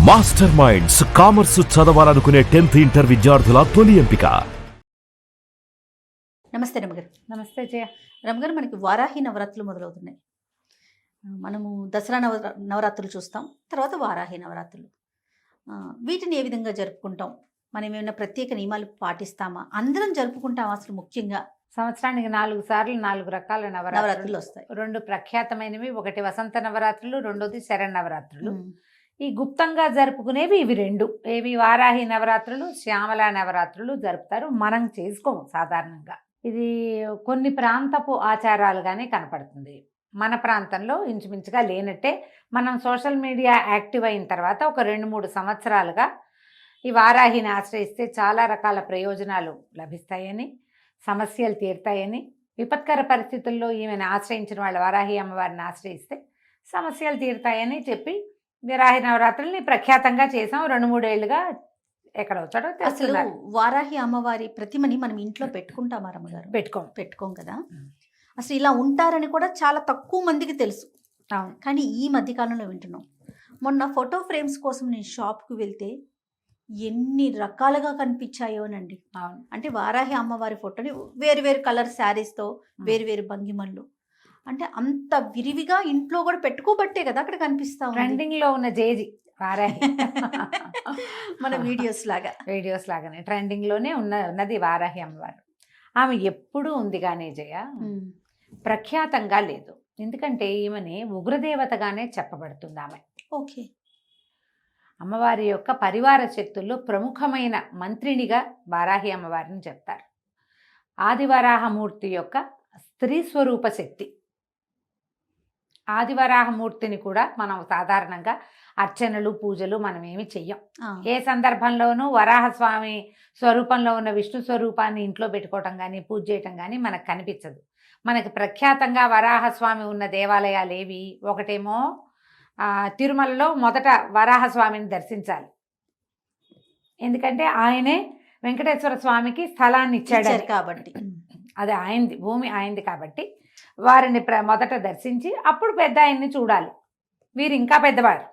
Master minds commerce చదవాలనుకునే 10th inter విద్యార్థుల తొలి ఎంపిక. నమస్తే రమగారు. నమస్తే జయ. రమగారు, మనకి వారాహి నవరాత్రులు మొదలవుతున్నాయి. మనము దసరా నవరాత్రులు చూస్తాం, తర్వాత వారాహి నవరాత్రులు. వీటిని ఏ విధంగా జరుపుకుంటాం? మనం ఏమైనా ప్రత్యేక నియమాలు పాటిస్తామా? అందరం జరుపుకుంటాం? అసలు ముఖ్యంగా సంవత్సరానికి 4 సార్లు 4 రకాల నవరాత్రులు వస్తాయి. 2 ప్రఖ్యాతమైనవి, ఒకటి వసంత నవరాత్రులు, రెండోది శరన్నవరాత్రులు. ఈ గుప్తంగా జరుపుకునేవి ఇవి 2. ఏవి? వారాహి నవరాత్రులు, శ్యామల నవరాత్రులు జరుపుతారు. మనం చేసుకోము సాధారణంగా. ఇది కొన్ని ప్రాంతపు ఆచారాలుగానే కనపడుతుంది. మన ప్రాంతంలో ఇంచుమించుగా లేనట్టే. మనం సోషల్ మీడియా యాక్టివ్ అయిన తర్వాత ఒక 2-3 సంవత్సరాలుగా ఈ వారాహిని ఆశ్రయిస్తే చాలా రకాల ప్రయోజనాలు లభిస్తాయని, సమస్యలు తీరుతాయని, విపత్కర పరిస్థితుల్లో ఈమెను ఆశ్రయించిన వాళ్ళ వారాహి అమ్మవారిని ఆశ్రయిస్తే సమస్యలు తీరుతాయని చెప్పి వారాహి నవరాత్రుల్ని ప్రఖ్యాతంగా చేసాం. 2-3 ఏళ్ళుగా ఎక్కడ వచ్చాడో అసలు వారాహి అమ్మవారి ప్రతిమని మనం ఇంట్లో పెట్టుకుంటామా రమ్మగారు? పెట్టుకోం కదా. అసలు ఇలా ఉంటారని కూడా చాలా తక్కువ మందికి తెలుసు. కానీ ఈ మధ్యకాలంలో వింటున్నాం. మొన్న ఫోటో ఫ్రేమ్స్ కోసం నేను షాప్కి వెళ్తే ఎన్ని రకాలుగా కనిపించాయోనండి. అంటే వారాహి అమ్మవారి ఫోటోని వేరు కలర్ శారీస్తో వేరు భంగిమల్లో, అంటే అంత విరివిగా ఇంట్లో కూడా పెట్టుకోబట్టే కదా అక్కడ కనిపిస్తా. ట్రెండింగ్ లో ఉన్న జేజీ వారాహి మన వీడియోస్ లాగానే ట్రెండింగ్ లోనే ఉన్నది వారాహి అమ్మవారు. ఆమె ఎప్పుడూ ఉంది కానీ జయ, ప్రఖ్యాతంగా లేదు. ఎందుకంటే ఈమెని ఉగ్రదేవతగానే చెప్పబడుతుంది ఆమె. ఓకే. అమ్మవారి యొక్క పరివార శక్తుల్లో ప్రముఖమైన మంత్రినిగా వారాహి అమ్మవారిని చెప్తారు. ఆదివరాహమూర్తి యొక్క స్త్రీ స్వరూప శక్తి. ఆదివరాహమూర్తిని కూడా మనం సాధారణంగా అర్చనలు, పూజలు మనం ఏమి చెయ్యం. ఏ సందర్భంలోనూ వరాహస్వామి స్వరూపంలో ఉన్న విష్ణు స్వరూపాన్ని ఇంట్లో పెట్టుకోవటం కానీ, పూజ చేయటం కానీ మనకు కనిపించదు. మనకి ప్రఖ్యాతంగా వరాహస్వామి ఉన్న దేవాలయాలు ఏవి? ఒకటేమో తిరుమలలో మొదట వరాహస్వామిని దర్శించాలి. ఎందుకంటే ఆయనే వెంకటేశ్వర స్వామికి స్థలాన్ని ఇచ్చాడు కాబట్టి, అది ఆయనది, భూమి ఆయనది కాబట్టి వారిని మొదట దర్శించి అప్పుడు పెద్ద ఆయన్ని చూడాలి. వీరు ఇంకా పెద్దవారు,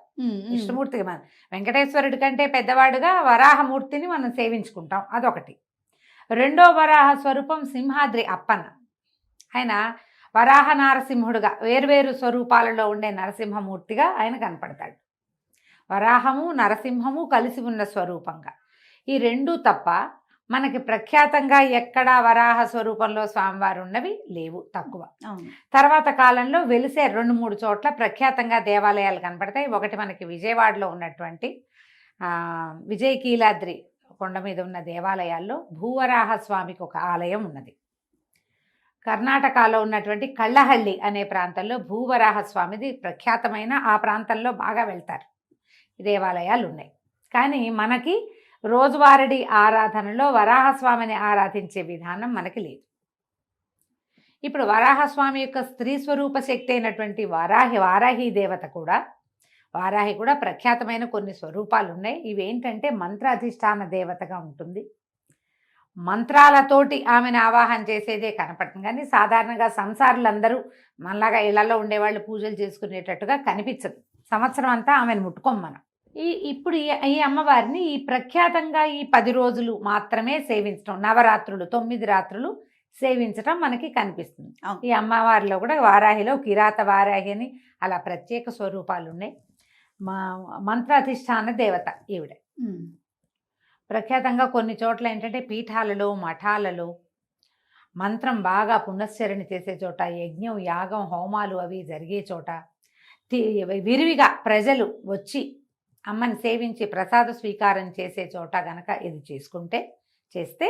విష్ణుమూర్తికి. మనం వెంకటేశ్వరుడి కంటే పెద్దవాడుగా వరాహమూర్తిని మనం సేవించుకుంటాం. అదొకటి. రెండో వరాహ స్వరూపం సింహాద్రి అప్పన్న. ఆయన వరాహ నారసింహుడుగా వేర్వేరు స్వరూపాలలో ఉండే నరసింహమూర్తిగా ఆయన కనపడతాడు. వరాహము నరసింహము కలిసి ఉన్న స్వరూపంగా. ఈ 2 తప్ప మనకి ప్రఖ్యాతంగా ఎక్కడా వరాహ స్వరూపంలో స్వామివారు ఉన్నవి లేవు, తక్కువ. తర్వాత కాలంలో వెలిసే 2-3 చోట్ల ప్రఖ్యాతంగా దేవాలయాలు కనపడతాయి. ఒకటి మనకి విజయవాడలో ఉన్నటువంటి విజయకీలాద్రి కొండ మీద ఉన్న దేవాలయాల్లో భూవరాహ స్వామికి ఒక ఆలయం ఉన్నది. కర్ణాటకలో ఉన్నటువంటి కళ్ళహల్లి అనే ప్రాంతంలో భూవరాహ స్వామిది ప్రఖ్యాతమైన, ఆ ప్రాంతంలో బాగా వెళ్తారు. దేవాలయాలు ఉన్నాయి. కానీ మనకి రోజువారీ ఆరాధనలో వరాహస్వామిని ఆరాధించే విధానం మనకి లేదు. ఇప్పుడు వరాహస్వామి యొక్క స్త్రీ స్వరూప శక్తి అయినటువంటి వారాహి దేవత కూడా, వారాహి కూడా ప్రఖ్యాతమైన కొన్ని స్వరూపాలు ఉన్నాయి. ఇవేంటంటే మంత్రాధిష్టాన దేవతగా ఉంటుంది. మంత్రాలతోటి ఆమెను ఆవాహన చేసేదే కనపడుతుంది. కానీ సాధారణంగా సంసారులందరూ మనలాగా ఇళ్లలో ఉండేవాళ్ళు పూజలు చేసుకునేటట్టుగా కనిపించదు. సంవత్సరం అంతా ఆమెను ముట్టుకోం మనం. ఇప్పుడు ఈ అమ్మవారిని ఈ ప్రఖ్యాతంగా ఈ 10 రోజులు మాత్రమే సేవించడం, నవరాత్రులు 9 రాత్రులు సేవించటం మనకి kanipistundi. ఈ అమ్మవారిలో కూడా వారాహిలో కిరాత వారాహి అని అలా ప్రత్యేక స్వరూపాలు ఉన్నాయి. మంత్రాధిష్టాన దేవత ఈవిడ. ప్రఖ్యాతంగా కొన్ని చోట్ల ఏంటంటే పీఠాలలో మఠాలలో మంత్రం బాగా పునశ్చరణ చేసే చోట, యజ్ఞం యాగం హోమాలు అవి జరిగే చోట విరివిగా ప్రజలు వచ్చి అమ్మని సేవించి ప్రసాద స్వీకారం చేసే చోట గనక ఇది చేస్తే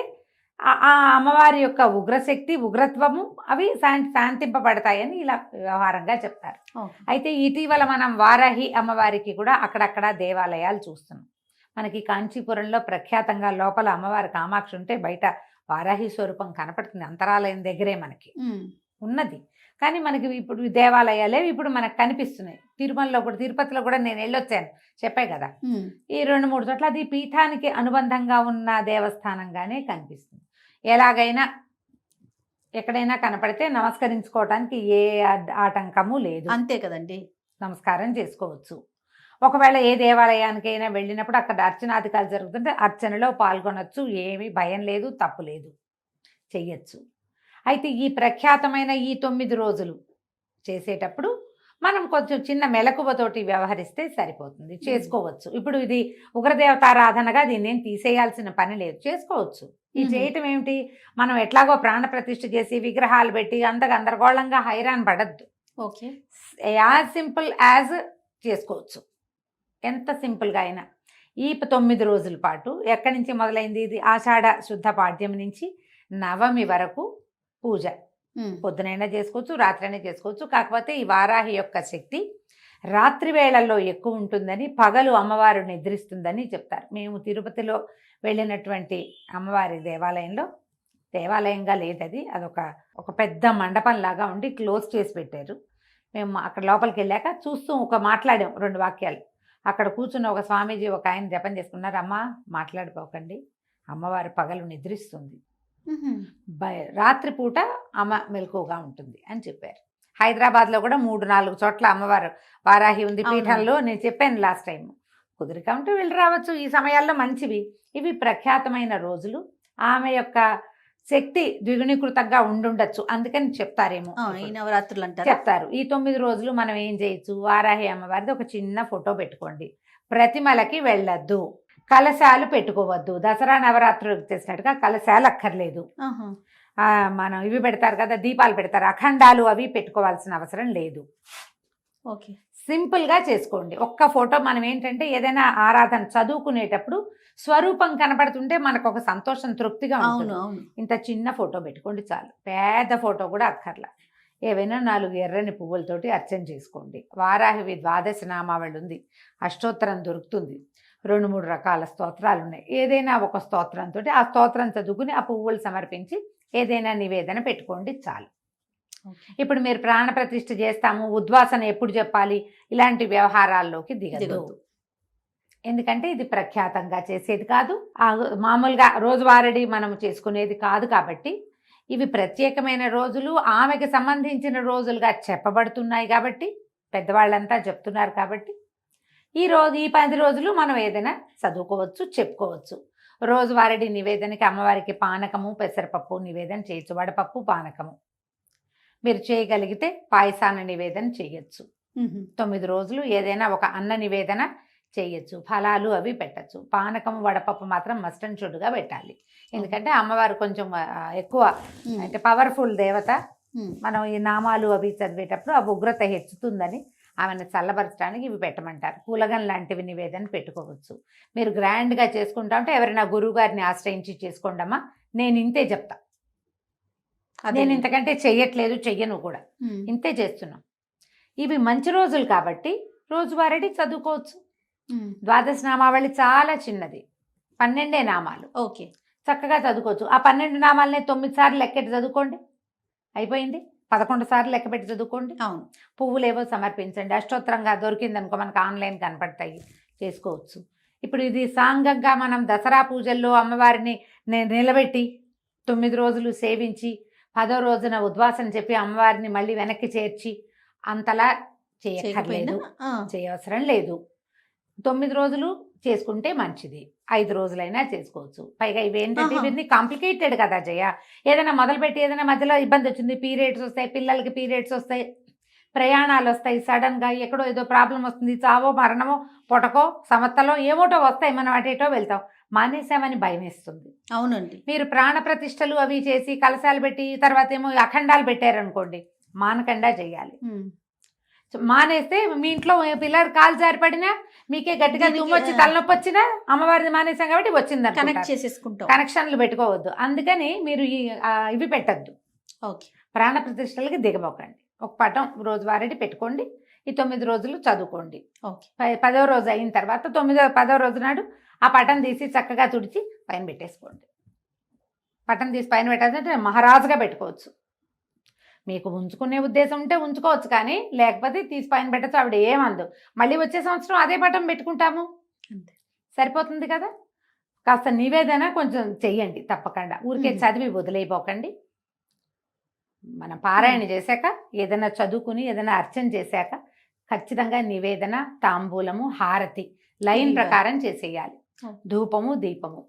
ఆ అమ్మవారి యొక్క ఉగ్రశక్తి ఉగ్రత్వము అవి శాంతింపబడతాయని ఇలా వ్యవహారంగా చెప్తారు. అయితే ఇటీవల మనం వారాహి అమ్మవారికి కూడా అక్కడక్కడ దేవాలయాలు చూస్తున్నాం. మనకి కాంచీపురంలో ప్రఖ్యాతంగా లోపల అమ్మవారి కామాక్షి ఉంటే బయట వారాహి స్వరూపం కనపడుతుంది. అంతరాలయం దగ్గరే మనకి ఉన్నది. కానీ మనకి ఇప్పుడు దేవాలయాలే ఇప్పుడు మనకు కనిపిస్తున్నాయి. తిరుమలలో కూడా, తిరుపతిలో కూడా నేను వెళ్ళొచ్చాను, చెప్పే కదా. ఈ 2-3 చోట్ల అది పీఠానికి అనుబంధంగా ఉన్న దేవస్థానంగానే కనిపిస్తుంది. ఎలాగైనా ఎక్కడైనా కనపడితే నమస్కరించుకోవడానికి ఏ ఆటంకము లేదు. అంతే కదండి, నమస్కారం చేసుకోవచ్చు. ఒకవేళ ఏ దేవాలయానికైనా వెళ్ళినప్పుడు అక్కడ అర్చనాధికాలు జరుగుతుంటే అర్చనలో పాల్గొనొచ్చు, ఏమీ భయం లేదు, తప్పు లేదు, చెయ్యొచ్చు. అయితే ఈ ప్రఖ్యాతమైన ఈ 9 రోజులు చేసేటప్పుడు మనం కొంచెం చిన్న మెలకువతోటి వ్యవహరిస్తే సరిపోతుంది, చేసుకోవచ్చు. ఇప్పుడు ఇది ఉగ్రదేవతారాధనగా దీన్ని తీసేయాల్సిన పని లేదు, చేసుకోవచ్చు. ఈ చేయటం ఏమిటి, మనం ఎట్లాగో ప్రాణప్రతిష్ఠ చేసి విగ్రహాలు పెట్టి అంత గందరగోళంగా హైరాన్ పడద్దు. ఓకే, యాజ్ సింపుల్ యాజ్ చేసుకోవచ్చు, ఎంత సింపుల్గా అయినా. ఈ 9 రోజుల పాటు ఎక్కడి నుంచి మొదలైంది, ఇది ఆషాఢ శుద్ధ పాడ్యం నుంచి నవమి వరకు పూజ. పొద్దునైనా చేసుకోవచ్చు, రాత్రైనా చేసుకోవచ్చు. కాకపోతే ఈ వారాహి యొక్క శక్తి రాత్రి వేళల్లో ఎక్కువ ఉంటుందని, పగలు అమ్మవారు నిద్రిస్తుందని చెప్తారు. మేము తిరుపతిలో వెళ్ళినటువంటి అమ్మవారి దేవాలయంగా లేదు అది, అదొక పెద్ద మండపం లాగా ఉండి క్లోజ్ చేసి పెట్టారు. మేము అక్కడ లోపలికి వెళ్ళాక చూస్తూ మాట్లాడాం 2 వాక్యాలు. అక్కడ కూర్చున్న ఒక స్వామీజీ ఒక ఆయన జపం చేసుకున్నారు, అమ్మ మాట్లాడిపోకండి, అమ్మవారు పగలు నిద్రిస్తుంది, రాత్రిపూట అమ్మ మెలకువగా ఉంటుంది అని చెప్పారు. హైదరాబాద్లో కూడా 3-4 చోట్ల అమ్మవారు వారాహి ఉంది పీఠంలో. నేను చెప్పాను లాస్ట్ టైం, కుదిరిక ఉంటే వెళ్ళి రావచ్చు, ఈ సమయాల్లో మంచివి. ఇవి ప్రఖ్యాతమైన రోజులు, ఆమె యొక్క శక్తి ద్విగుణీకృతంగా ఉండుండొచ్చు, అందుకని చెప్తారేమో ఈ నవరాత్రులు అంటారు. చెప్తారు. ఈ 9 రోజులు మనం ఏం చేయొచ్చు, వారాహి అమ్మవారిది ఒక చిన్న ఫోటో పెట్టుకోండి, ప్రతిమలకి వెళ్ళొద్దు, కలశాలు పెట్టుకోవద్దు. దసరా నవరాత్రులకు చేసినట్టుగా కలశాలు అక్కర్లేదు. మనం ఇవి పెడతారు కదా, దీపాలు పెడతారు, అఖండాలు అవి పెట్టుకోవాల్సిన అవసరం లేదు. ఓకే, సింపుల్గా చేసుకోండి. ఒక్క ఫోటో. మనం ఏంటంటే ఏదైనా ఆరాధన చదువుకునేటప్పుడు స్వరూపం కనపడుతుంటే మనకు ఒక సంతోషం, తృప్తిగా ఉంటుంది. ఇంత చిన్న ఫోటో పెట్టుకోండి చాలు, పెద్ద ఫోటో కూడా అక్కర్లా. ఏవైనా 4 ఎర్రని పువ్వులతోటి అర్చన చేసుకోండి. వారాహివి 12 నామావళి ఉంది, అష్టోత్తరం దొరుకుతుంది, 2-3 రకాల స్తోత్రాలు ఉన్నాయి. ఏదైనా ఒక స్తోత్రంతో ఆ స్తోత్రం చదువుకుని ఆ పువ్వులు సమర్పించి ఏదైనా నివేదన పెట్టుకోండి చాలు. ఇప్పుడు మీరు ప్రాణప్రతిష్ఠ చేస్తాము, ఉద్వాసన ఎప్పుడు చెప్పాలి, ఇలాంటి వ్యవహారాల్లోకి దిగదు. ఎందుకంటే ఇది ప్రఖ్యాతంగా చేసేది కాదు, మామూలుగా రోజువారీ మనం చేసుకునేది కాదు. కాబట్టి ఇవి ప్రత్యేకమైన రోజులు, ఆమెకి సంబంధించిన రోజులుగా చెప్పబడుతున్నాయి. కాబట్టి పెద్దవాళ్ళంతా చెప్తున్నారు. కాబట్టి ఈ 10 రోజులు మనం ఏదైనా చదువుకోవచ్చు, చెప్పుకోవచ్చు. రోజువారీ నివేదనకి అమ్మవారికి పానకము, పెసరపప్పు నివేదన చేయొచ్చు, వడపప్పు, పానకము. మీరు చేయగలిగితే పాయసాన్ని నివేదన చేయొచ్చు. 9 రోజులు ఏదైనా ఒక అన్న నివేదన చేయొచ్చు, ఫలాలు అవి పెట్టచ్చు. పానకం, వడపప్పు మాత్రం మస్ట్ అండ్ షుడ్గా పెట్టాలి. ఎందుకంటే అమ్మవారు కొంచెం ఎక్కువ అంటే పవర్ఫుల్ దేవత. మనం ఈ నామాలు అవి చదివేటప్పుడు ఆ ఉగ్రత హెచ్చుతుందని ఆమెను చల్లబరచడానికి ఇవి పెట్టమంటారు. పూలగన్ లాంటివి నివేదన పెట్టుకోవచ్చు. మీరు గ్రాండ్గా చేసుకుంటా ఉంటే ఎవరైనా గురువు గారిని ఆశ్రయించి చేసుకోండమ్మా, నేను ఇంతే చెప్తా, నేను ఇంతకంటే చెయ్యట్లేదు, చెయ్యను కూడా, ఇంతే చేస్తున్నాం. ఇవి మంచి రోజులు కాబట్టి రోజువారీ చదువుకోవచ్చు. 12 నామావళి చాలా చిన్నది, 12 నామాలు. ఓకే, చక్కగా చదువుకోవచ్చు. ఆ 12 నామాలనే 9 సార్లు లెక్కెట్టి చదువుకోండి, అయిపోయింది. 11 సార్లు లెక్క పెట్టి చదువుకోండి. అవును, పువ్వులేవో సమర్పించండి. అష్టోత్తరంగా దొరికిందనుకో మనకు ఆన్లైన్ కనపడతాయి, చేసుకోవచ్చు. ఇప్పుడు ఇది సాంగంగా మనం దసరా పూజల్లో అమ్మవారిని నిలబెట్టి 9 రోజులు సేవించి 10వ రోజున ఉద్వాసన చెప్పి అమ్మవారిని మళ్ళీ వెనక్కి చేర్చి అంతలా చేయక్కర్లేదు, చేయవసరం లేదు. 9 రోజులు చేసుకుంటే మంచిది, 5 రోజులైనా చేసుకోవచ్చు. పైగా ఇవేంటంటే ఇవన్నీ కాంప్లికేటెడ్ కదా జయ. ఏదైనా మొదలుపెట్టి ఏదైనా మధ్యలో ఇబ్బంది వచ్చింది, పీరియడ్స్ వస్తాయి, పిల్లలకి పీరియడ్స్ వస్తాయి, ప్రయాణాలు వస్తాయి, సడన్గా ఎక్కడో ఏదో ప్రాబ్లం వస్తుంది, చావో మరణమో పొటకో సమత్తలో ఏమోటో వస్తాయి, మనం అటేటో వెళ్తాం, మానేసామని భయం వేస్తుంది. అవునండి. మీరు ప్రాణప్రతిష్టలు అవి చేసి కలశాలు పెట్టి తర్వాత ఏమో అఖండాలు పెట్టారనుకోండి, మానకుండా చేయాలి. మానేస్తే మీ ఇంట్లో పిల్లలు కాలు జారిపడినా, మీకే గట్టిగా తుమ్మొచ్చి తలనొప్పి వచ్చినా అమ్మవారిని మానేసాం కాబట్టి వచ్చిందని కనెక్ట్ చేసేసుకుంటాం, కనెక్షన్లు పెట్టుకోవద్దు. అందుకని మీరు ఇవి పెట్టద్దు. ఓకే, ప్రాణప్రతిష్టలకి దిగబోకండి. ఒక పటం రోజువారీ పెట్టుకోండి, ఈ 9 రోజులు చదువుకోండి. ఓకే, 10వ రోజు అయిన తర్వాత 10వ రోజు నాడు ఆ పటం తీసి చక్కగా తుడిచి పైన పెట్టేసుకోండి. పటం తీసి పైన పెట్టాలంటే మహారాజుగా పెట్టుకోవచ్చు. మీకు ఉంచుకునే ఉద్దేశం ఉంటే ఉంచుకోవచ్చు, కానీ లేకపోతే తీసి పైన పెట్టచ్చు, ఆవిడ ఏమందు. మళ్ళీ వచ్చే సంవత్సరం అదే పటం పెట్టుకుంటాము, సరిపోతుంది కదా. కాస్త నివేదన కొంచెం చెయ్యండి తప్పకుండా, ఊరికే చదివి వదిలేయపోకండి. మనం పారాయణ చేశాక ఏదైనా చదువుకుని ఏదైనా అర్చన చేశాక ఖచ్చితంగా నివేదన, తాంబూలము, హారతి లైన్ ఇదిగా. ప్రకారం చేసేయాలి. ఓ. ధూపము, దీపము.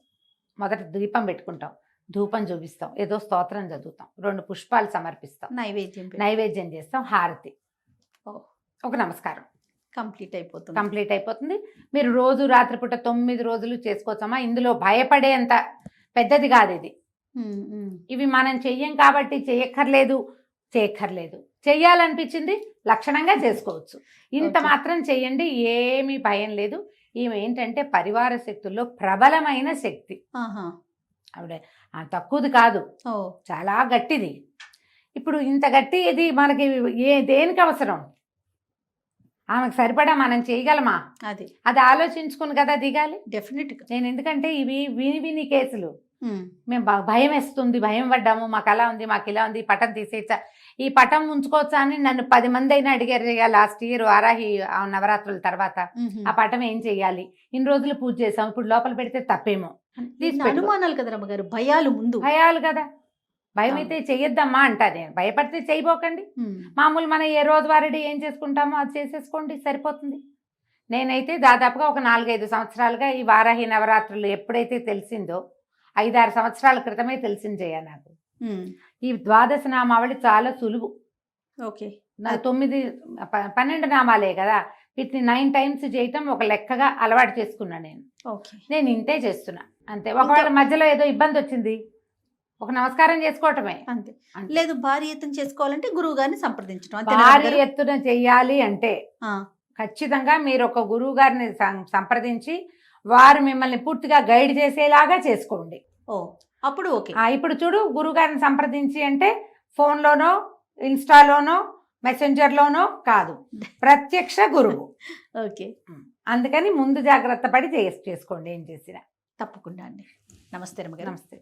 మొదట దీపం పెట్టుకుంటాం, ధూపం చూపిస్తాం, ఏదో స్తోత్రం చదువుతాం, 2 పుష్పాలు సమర్పిస్తాం, నైవేద్యం నైవేద్యం చేస్తాం, హారతి, ఓ. ఒక నమస్కారం, కంప్లీట్ అయిపోతుంది. కంప్లీట్ అయిపోతుంది. మీరు రోజు రాత్రిపూట 9 రోజులు చేసుకోవచ్చమ్మా. ఇందులో భయపడేంత పెద్దది కాదు ఇది. ఇవి మనం చెయ్యం కాబట్టి చేయక్కర్లేదు, చెయ్యాలనిపించింది లక్షణంగా చేసుకోవచ్చు. ఇంత Okay. మాత్రం చెయ్యండి, ఏమీ భయం లేదు. ఈమె ఏంటంటే పరివార శక్తుల్లో ప్రబలమైన శక్తి. ఆహా. ఆవిడ తక్కువది కాదు, ఓ. చాలా గట్టిది. ఇప్పుడు ఇంత గట్టి ఇది మనకి దేనికి అవసరం? ఆమెకు సరిపడా మనం చేయగలమా? అది ఆలోచించుకుని కదా దిగాలి. డెఫినెట్గా. నేను ఎందుకంటే ఇవి విని కేసులు మేము భయం వేస్తుంది, భయం పడ్డాము, మాకు అలా ఉంది, మాకు ఇలా ఉంది, ఈ పటం తీసేయచ్చా, ఈ పటం ఉంచుకోవచ్చా అని నన్ను 10 మంది అయినా అడిగారు. లాస్ట్ ఇయర్ వారాహి నవరాత్రుల తర్వాత ఆ పటం ఏం చెయ్యాలి, ఇన్ని రోజులు పూజ చేసాం, ఇప్పుడు లోపల పెడితే తప్పేమో, అనుమానాలు కదా రమ్మగారు, భయాలు ముందు భయాలు కదా. భయం అయితే చెయ్యొద్దమ్మా అంటా నేను. భయపడితే చేయబోకండి. మామూలు మనం ఏ రోజువారీ ఏం చేసుకుంటామో అది చేసేసుకోండి, సరిపోతుంది. నేనైతే దాదాపుగా ఒక 4-5 సంవత్సరాలుగా ఈ వారాహి నవరాత్రులు ఎప్పుడైతే తెలిసిందో, 5-6 సంవత్సరాల క్రితమే తెలిసింది నాకు. ఈ ద్వాదశ నామావళి చాలా సులువు. ఓకే. 12 నామాలే కదా, వీటిని 9 టైమ్స్ చేయటం ఒక లెక్కగా అలవాటు చేసుకున్నా నేను. నేను ఇంతే చేస్తున్నా అంతే. ఒకవేళ మధ్యలో ఏదో ఇబ్బంది వచ్చింది, ఒక నమస్కారం చేసుకోవటమే అంతే. లేదు భారీ ఎత్తున చేసుకోవాలంటే గురువు గారిని సంప్రదించడం. భారీ ఎత్తున చెయ్యాలి అంటే ఖచ్చితంగా మీరు ఒక గురువు గారిని సంప్రదించి వారు మిమ్మల్ని పూర్తిగా గైడ్ చేసేలాగా చేసుకోండి. ఓ, అప్పుడు ఓకే. ఇప్పుడు చూడు, గురువు గారిని సంప్రదించి అంటే ఫోన్లోనో, ఇన్స్టాలోనో, మెసెంజర్లోనో కాదు, ప్రత్యక్ష గురువు. ఓకే. అందుకని ముందు జాగ్రత్త పడి చేసుకోండి ఏం చేసినా. తప్పకుండా అండి. నమస్తే రమ్మగారు. నమస్తే.